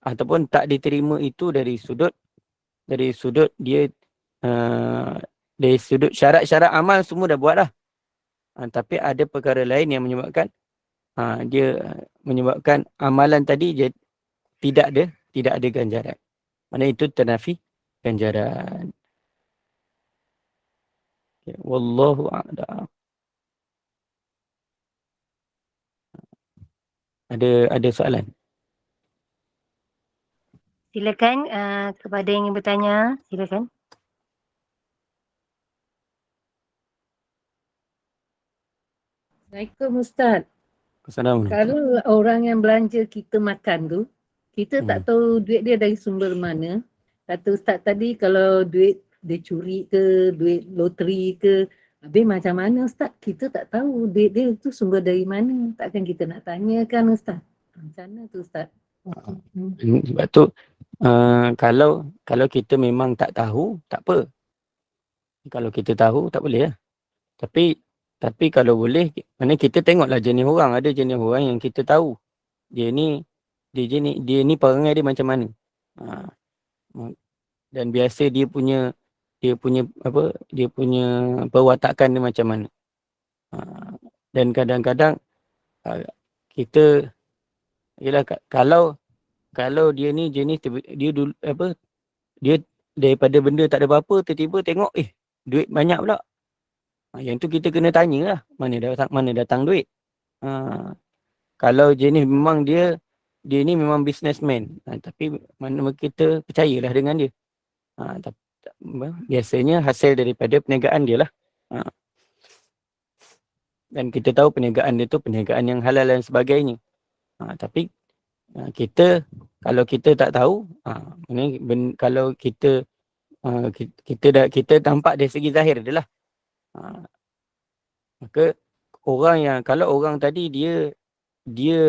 ataupun tak diterima itu dari sudut dia dari sudut syarat-syarat amal semua dah buat dah. Tapi ada perkara lain yang menyebabkan dia menyebabkan amalan tadi dia tidak ada ganjaran. Mana itu ternafi ganjaran. Okay. Wallahu a'lam. Ada soalan? Silakan kepada yang ingin bertanya, silakan. Assalamualaikum Ustaz. Assalamualaikum. Kalau orang yang belanja kita makan tu, kita tak tahu duit dia dari sumber mana. Kata Ustaz tadi kalau duit dia curi ke, duit loteri ke, habis macam mana Ustaz? Kita tak tahu duit dia tu sumber dari mana. Takkan kita nak tanya kan Ustaz? Macam mana tu Ustaz? Sebab tu kalau kita memang tak tahu, tak apa. Kalau kita tahu, tak boleh lah. Tapi kalau boleh, mana kita tengoklah jenis orang. Ada jenis orang yang kita tahu. Dia ni perangai dia macam mana. Dan biasa dia punya perwatakan dia macam mana. Dan kadang-kadang kita ialah kalau dia ni jenis dia dulu dia daripada benda tak ada apa-apa tiba-tiba tengok duit banyak pula. Yang tu kita kena tanyalah mana datang duit. Kalau jenis memang dia ni memang businessman, tapi mana kita percayalah dengan dia. Biasanya hasil daripada perniagaan dia lah. Dan kita tahu perniagaan dia tu perniagaan yang halal dan sebagainya. Tapi kalau kita tak tahu, kalau kita nampak dari segi zahir dia lah. Maka kalau orang tadi dia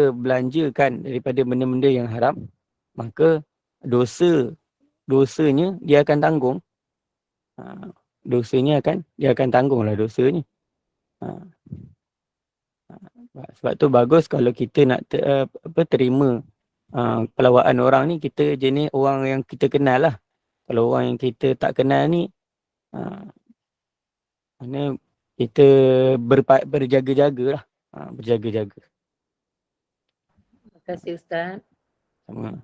belanjakan daripada benda-benda yang haram, maka dosanya dia akan tanggung. Dia akan tanggunglah dosanya. Sebab tu bagus kalau kita nak terima pelawaan orang ni, kita jenis orang yang kita kenal lah. Kalau orang yang kita tak kenal ni, mana kita berjaga-jaga lah. Berjaga-jaga. Terima kasih Ustaz. Sama.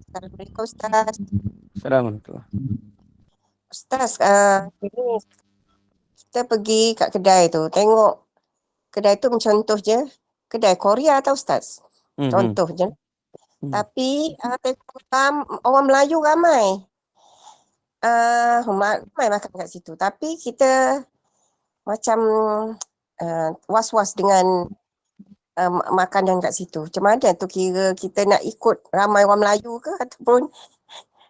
Assalamualaikum Ustaz. Assalamualaikum. Ustaz, ini kita pergi kat kedai tu, tengok kedai tu contoh je, kedai Korea tau Ustaz. Contoh je. Tapi tengok orang Melayu ramai. Ramai makan kat situ. Tapi kita macam was-was dengan makanan kat situ. Macam mana tu kira kita nak ikut ramai orang Melayu ke ataupun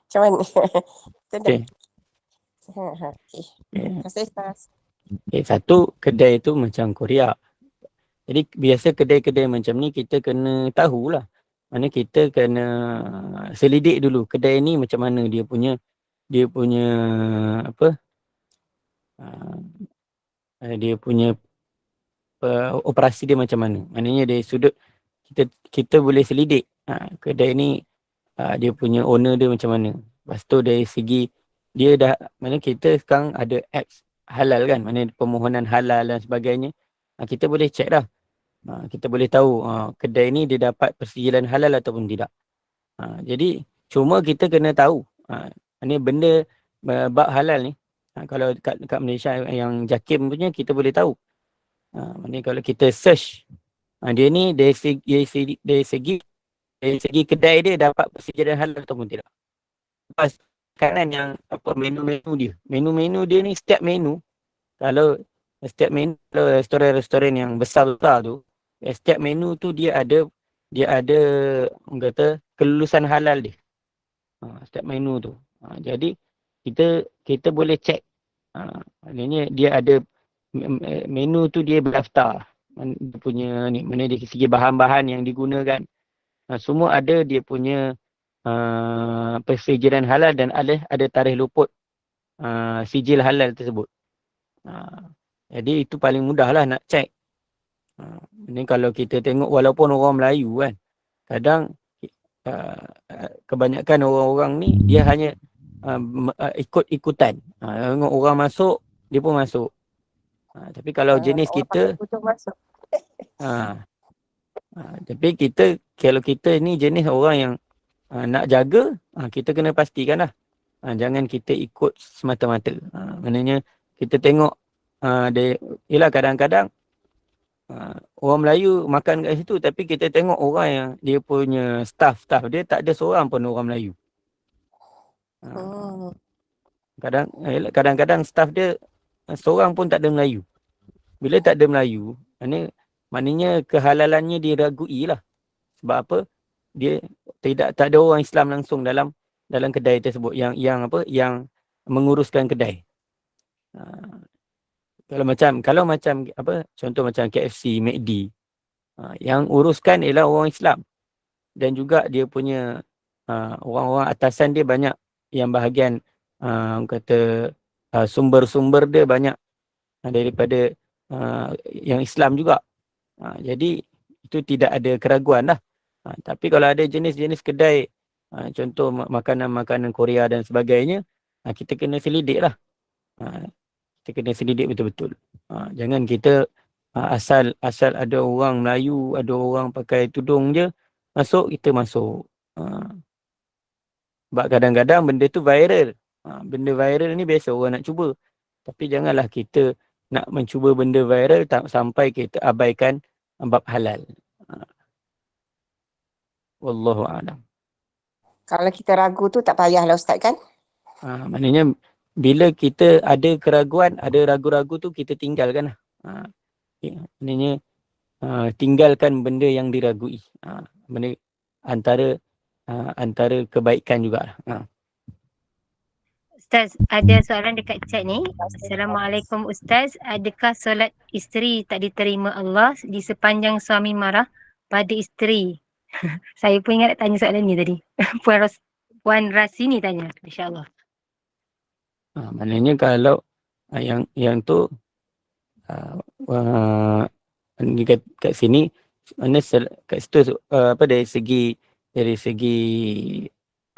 macam mana? Okay. Terima kasih Ustaz. Satu, kedai tu macam Korea. Jadi biasa kedai-kedai macam ni kita kena tahulah. Mana kita kena selidik dulu kedai ni macam mana dia punya dia punya operasi dia macam mana. Maknanya dari sudut kita boleh selidik kedai ni dia punya owner dia macam mana. Lepas tu dari segi dia mana kita sekarang ada apps halal kan, mana permohonan halal dan sebagainya. Kita boleh check dah. Kita boleh tahu kedai ni dia dapat persijilan halal ataupun tidak. Jadi cuma kita kena tahu ni benda bab halal ni. Kalau kat Malaysia yang JAKIM punya kita boleh tahu. Maknanya kalau kita search dia ni dari segi kedai dia dapat persetujuan halal ataupun tidak. Lepas kanan yang menu-menu dia. Menu-menu dia ni setiap menu kalau restoran-restoran yang besar-besar tu, setiap menu tu dia ada orang kata kelulusan halal dia. Setiap menu tu. Jadi kita boleh check. Maknanya dia ada menu tu dia berdaftar. Dia punya ni, mana dari segi bahan-bahan yang digunakan. Semua ada dia punya persetujuan halal dan ada tarikh luput sijil halal tersebut. Jadi itu paling mudah lah nak check. Ini kalau kita tengok walaupun orang Melayu kan, kadang kebanyakan orang-orang ni dia hanya ikut-ikutan. Tengok orang masuk, dia pun masuk. Tapi kalau jenis kita tapi kalau kita ni jenis orang yang nak jaga, kita kena pastikan lah. Jangan kita ikut semata-mata. Maknanya kita tengok yelah kadang-kadang Orang Melayu makan kat situ, tapi kita tengok orang yang dia punya staff dia tak ada seorang pun orang Melayu. Kadang-kadang staff dia seorang pun tak ada Melayu. Bila tak ada Melayu, maknanya kehalalannya diragui lah. Sebab apa? Dia tak ada orang Islam langsung dalam kedai tersebut yang menguruskan kedai. Kalau macam contoh macam KFC, McD, yang uruskan ialah orang Islam, dan juga dia punya orang-orang atasan dia banyak yang bahagian sumber-sumber dia banyak daripada yang Islam juga. Jadi itu tidak ada keraguan lah. Tapi kalau ada jenis-jenis kedai, contoh makanan-makanan Korea dan sebagainya, kita kena selidik lah. Kita kena selidik betul-betul. Jangan kita asal ada orang Melayu, ada orang pakai tudung je, kita masuk. Sebab kadang-kadang benda tu viral. Benda viral ni biasa orang nak cuba. Tapi janganlah kita nak mencuba benda viral sampai kita abaikan bab halal. Wallahu a'lam. Kalau kita ragu tu tak payahlah Ustaz kan? Maknanya bila kita ada keraguan, ada ragu-ragu tu kita tinggalkan lah. Maknanya tinggalkan benda yang diragui. Benda antara kebaikan jugalah. Ustaz, ada soalan dekat chat ni. Assalamualaikum Ustaz, adakah solat isteri tak diterima Allah di sepanjang suami marah pada isteri? Saya pun ingat nak tanya soalan ni tadi. Puan Rasini tanya, insyaAllah. Maknanya kalau yang tu kat sini, mana kat situ dari segi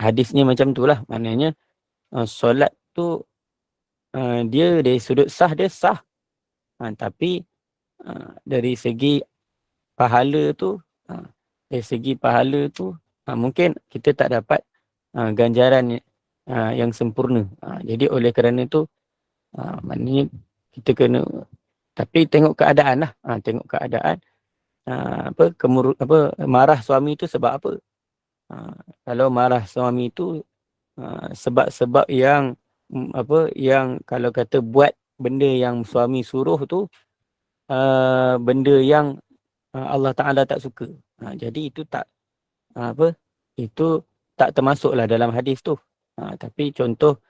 hadisnya macam tu lah. Maknanya solat tu dia dari sudut sah dia sah, tapi dari segi pahala tu mungkin kita tak dapat ganjaran yang sempurna. Jadi oleh kerana tu maknanya kita kena, tapi tengok keadaan lah. Tengok keadaan marah suami tu sebab apa. Kalau marah suami tu sebab-sebab yang kalau kata buat benda yang suami suruh tu benda yang Allah Ta'ala tak suka. Jadi itu itu tak termasuklah dalam hadis tu. Tapi contoh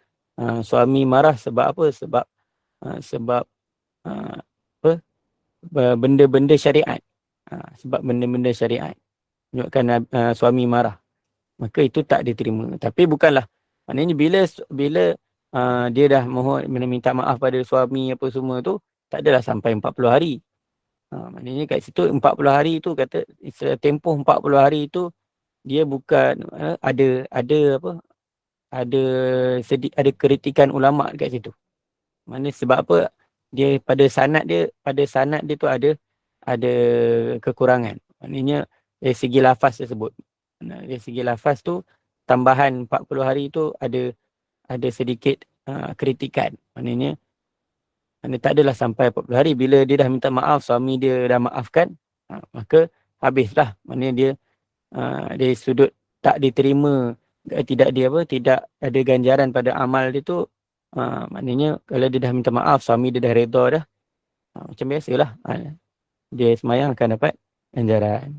suami marah sebab apa? Sebab benda-benda syariat. Sebab benda-benda syariat menyebabkan suami marah, maka itu tak diterima. Tapi bukanlah maknanya bila dia dah mohon minta maaf pada suami apa semua tu, tak adalah sampai 40 hari. Maknanya kat situ 40 hari tu, kata tempoh 40 hari tu dia bukan ada kritikan ulama dekat situ. Maknanya sebab apa? Dia pada sanad dia tu ada kekurangan. Maknanya dari segi lafaz tersebut. Dari segi lafaz tu tambahan 40 hari tu ada sedikit kritikan. Maknanya tak adalah sampai 40 hari. Bila dia dah minta maaf, suami dia dah maafkan, maka habislah. Maknanya dia dari sudut tak diterima, tidak ada ganjaran pada amal dia tu, maknanya kalau dia dah minta maaf, suami dia dah redha dah, macam biasalah, dia semayang akan dapat ganjaran.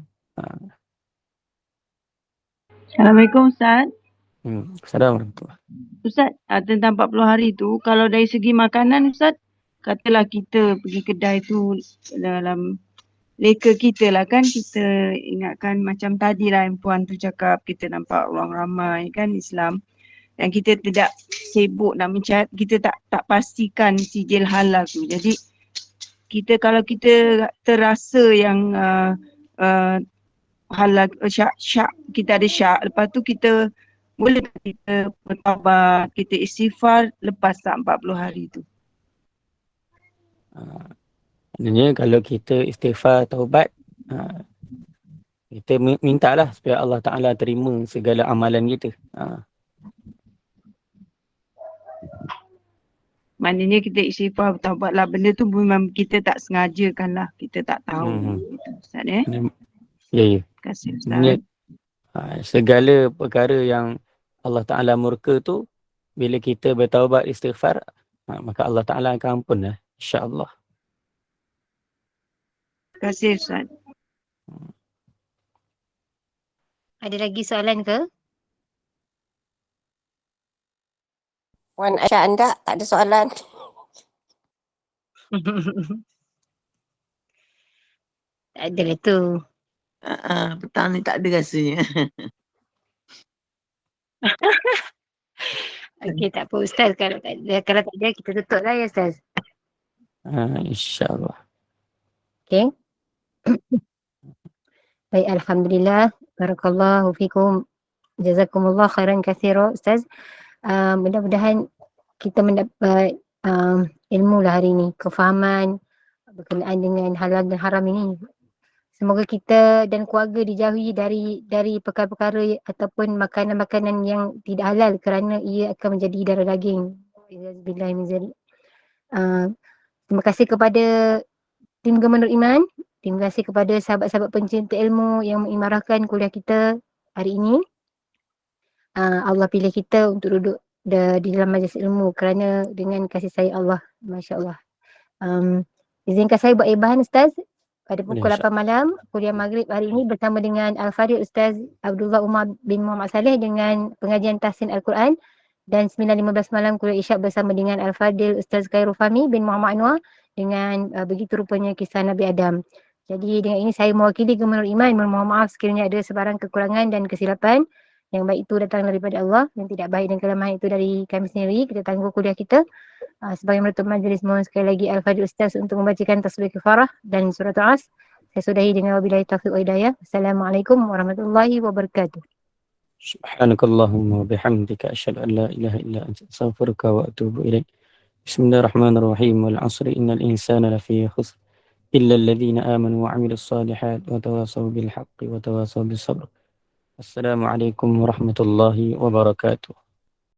Assalamualaikum Ustaz. Assalamualaikum. Ustaz, tentang 40 hari tu, kalau dari segi makanan Ustaz, katalah kita pergi kedai tu dalam leka kita lah kan, kita ingatkan macam tadi lah yang puan tu cakap, kita nampak orang ramai kan Islam, dan kita tidak sibuk nak mencari, kita tak pastikan sijil halal tu. Jadi kalau kita terasa yang halal, syak, kita ada syak, lepas tu kita boleh kita bertaubat, kita istighfar lepas tak 40 hari tu. Maknanya kalau kita istighfar, taubat, kita mintalah supaya Allah Ta'ala terima segala amalan kita. maknanya kita istighfar bertaubat lah. Benda tu memang kita tak sengajakan lah. Kita tak tahu. Gitu, Ustaz Ya, ya. Terima kasih Sebenarnya, Ustaz. segala perkara yang Allah Ta'ala murka tu, bila kita bertaubat istighfar, maka Allah Ta'ala akan ampun lah. InsyaAllah. Terima kasih Ustaz. Ada lagi soalan ke? Wan Aisyah, anda tak ada soalan? Tak ada lah tu. Petang ni tak ada rasanya. Okey, tak apa Ustaz. Kalau tak ada, kita tutup lah ya Ustaz. InsyaAllah. Okey. Baik, Alhamdulillah. Barakallahu fikum. Jazakumullah khairan kathira Ustaz. Mudah-mudahan kita mendapat ilmu lah hari ini. Kefahaman berkenaan dengan halal dan haram ini. Semoga kita dan keluarga dijauhi dari perkara-perkara ataupun makanan-makanan yang tidak halal kerana ia akan menjadi darah daging. Terima kasih kepada tim Gemar Iman. Terima kasih kepada sahabat-sahabat pencinta ilmu yang mengimarahkan kuliah kita hari ini. Allah pilih kita untuk duduk di dalam majlis ilmu kerana dengan kasih sayang Allah. Masya Allah. Izinkan saya buat ibahan Ustaz. Pada pukul 8 malam, kuliah maghrib hari ini bersama dengan Al-Fadhil Ustaz Abdullah Umar bin Muhammad Saleh dengan pengajian tahsin Al-Quran. Dan 9.15 malam kuliah isyak bersama dengan Al-Fadhil Ustaz Khairul Fahmi bin Muhammad Anwar dengan begitu rupanya kisah Nabi Adam. Jadi dengan ini saya mewakili Gemar Iman memohon maaf sekiranya ada sebarang kekurangan dan kesilapan. Yang baik itu datang daripada Allah, yang tidak baik dan kelemahan itu dari kami sendiri. Kita tangguh kuliah kita. Sebagai menutup majlis, mohon sekali lagi Al-Fadhil Ustaz untuk membacakan tasbih kifarah dan surat As. Saya sudahi dengan wabillahi taufiq wa hidayah. Assalamualaikum warahmatullahi wabarakatuh. Subhanakallahumma bihamdika asyhadu an la ilaha illa anta astaghfiruka wa atubu ilaik. Bismillahirrahmanirrahim. Wal 'asri innal insana lafi khusr illa alladhina amanu wa 'amilus solihat wa tawasaw bil haqqi wa tawasaw bis sabr. Assalamualaikum warahmatullahi wabarakatuh.